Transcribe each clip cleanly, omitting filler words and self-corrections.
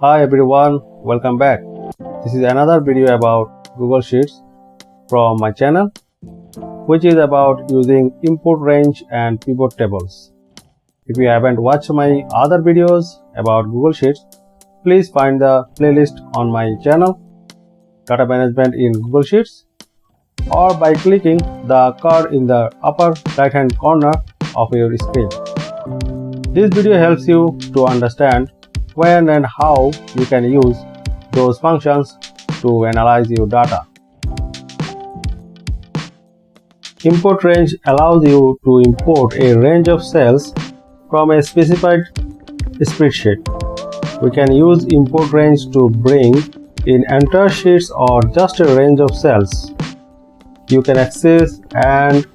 Hi everyone, welcome back. This is another video about Google Sheets from my channel, which is about using input range and pivot tables. If you haven't watched my other videos about Google Sheets, please find the playlist on my channel, Data Management in Google Sheets, or by clicking the card in the upper right hand corner of your screen. This video helps you to understand when and how you can use those functions to analyze your data. Import range allows you to import a range of cells from a specified spreadsheet. We can use import range to bring in entire sheets or just a range of cells. You can access and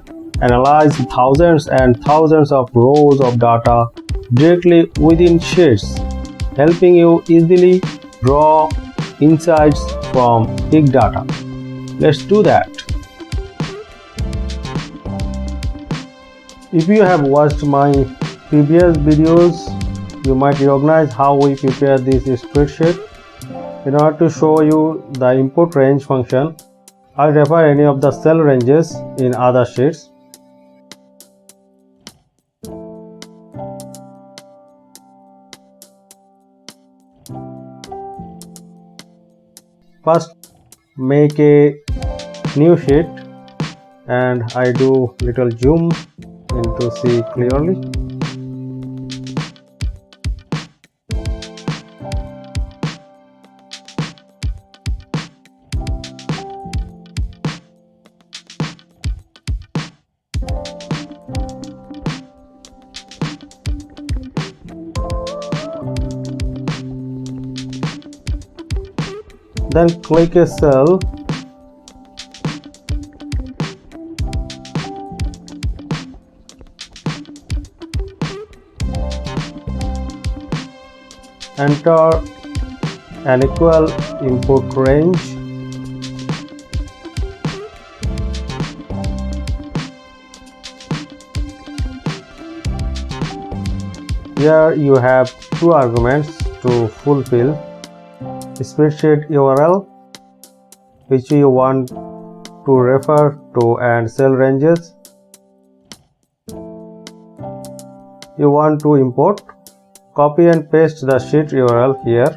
analyze thousands and thousands of rows of data directly within sheets, helping you easily draw insights from big data. Let's do that. If you have watched my previous videos, you might recognize how we prepare this spreadsheet. In order to show you the import range function, I'll refer any of the cell ranges in other sheets. First, make a new sheet and I do little zoom in to see clearly. Then click a cell enter an equal input range. Here you have two arguments to fulfill: spreadsheet URL, which you want to refer to, and cell ranges you want to import. Copy and paste the sheet URL here.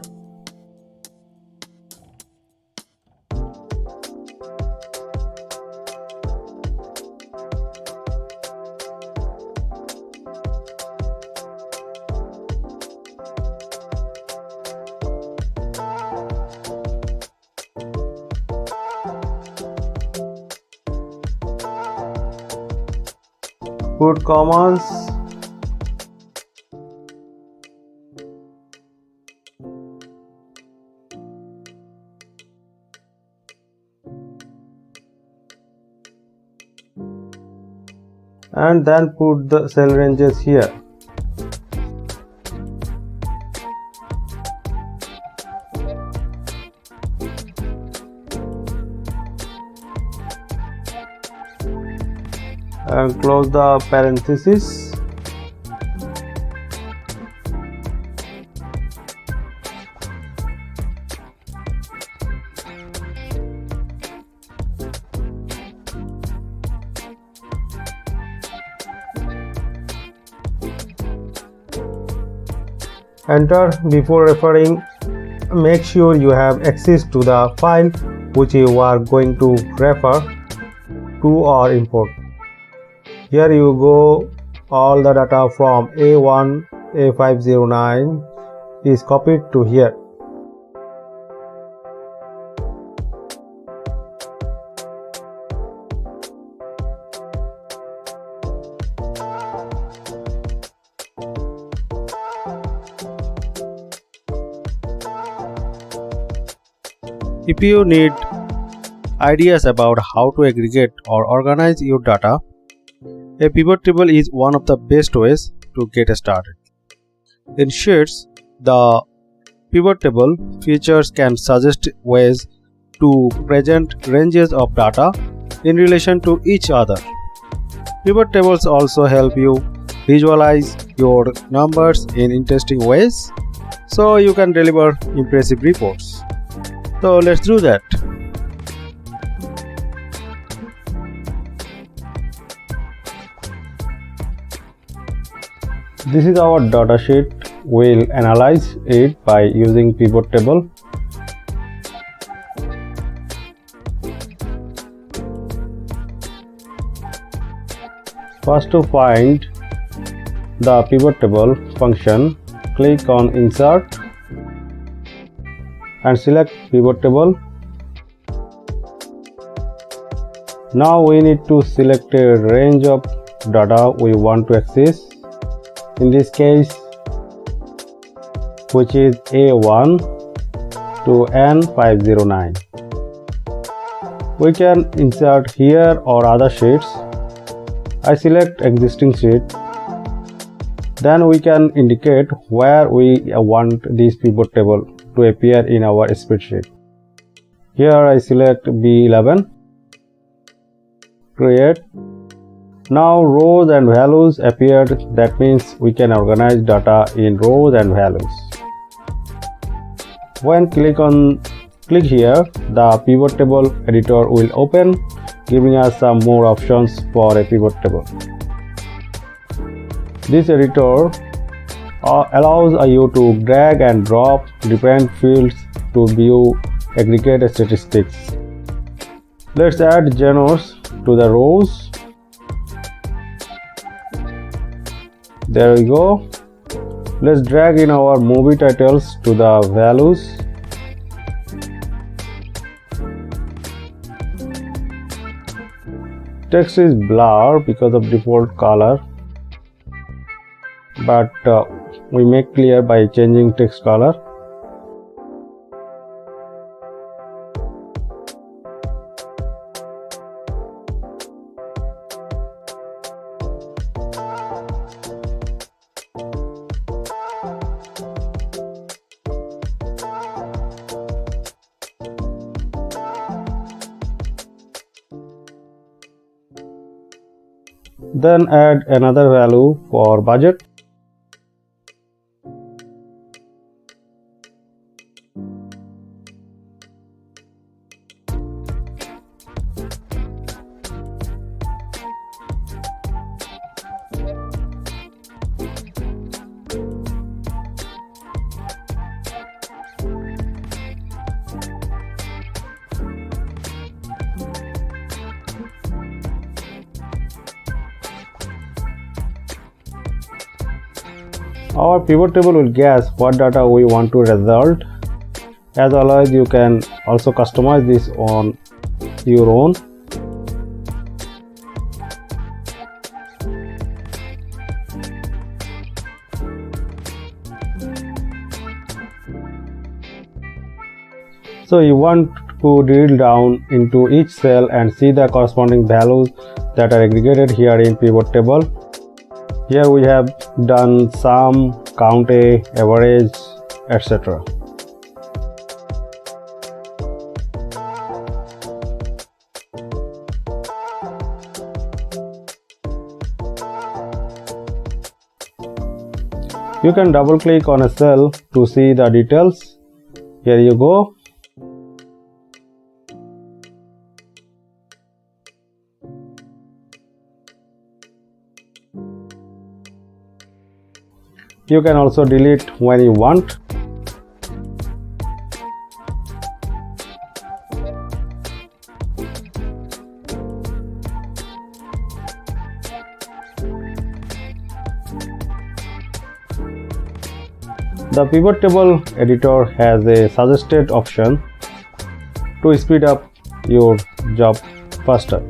Put commas, and then put the cell ranges here. And close the parentheses. Enter before referring. Make sure you have access to the file which you are going to refer to or import. Here you go, all the data from A1, A509 is copied to here. If you need ideas about how to aggregate or organize your data, a pivot table is one of the best ways to get started. In Sheets, the pivot table features can suggest ways to present ranges of data in relation to each other. Pivot tables also help you visualize your numbers in interesting ways, so you can deliver impressive reports. So let's do that. This is our data sheet. We'll analyze it by using pivot table. First, to find the pivot table function, click on Insert and select Pivot Table. Now we need to select a range of data we want to access. In this case, which is A1 to N509. We can insert here or other sheets. I select existing sheet. Then we can indicate where we want this pivot table to appear in our spreadsheet. Here I select B11, create. Now rows and values appeared. That means we can organize data in rows and values. When click here, the pivot table editor will open, giving us some more options for a pivot table. This editor allows you to drag and drop different fields to view aggregate statistics. Let's add genres to the rows. There we go. Let's drag in our movie titles to the values. Text is blurred because of default color, but we make clear by changing text color. Then add another value for budget. Our pivot table will guess what data we want to result. As always, you can also customize this on your own. So you want to drill down into each cell and see the corresponding values that are aggregated here in pivot table. Here we have done sum, count A, average, etc. You can double click on a cell to see the details. Here you go. You can also delete when you want. The pivot table editor has a suggested option to speed up your job faster.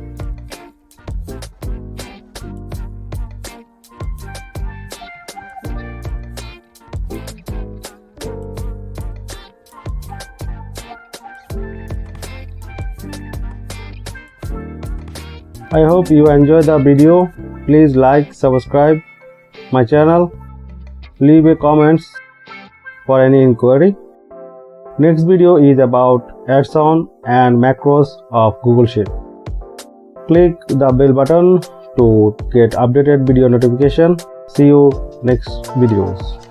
I hope you enjoyed the video. Please like, subscribe my channel, leave a comments for any inquiry. Next video is about add-on and macros of Google Sheet. Click the bell button to get updated video notification. See you next videos.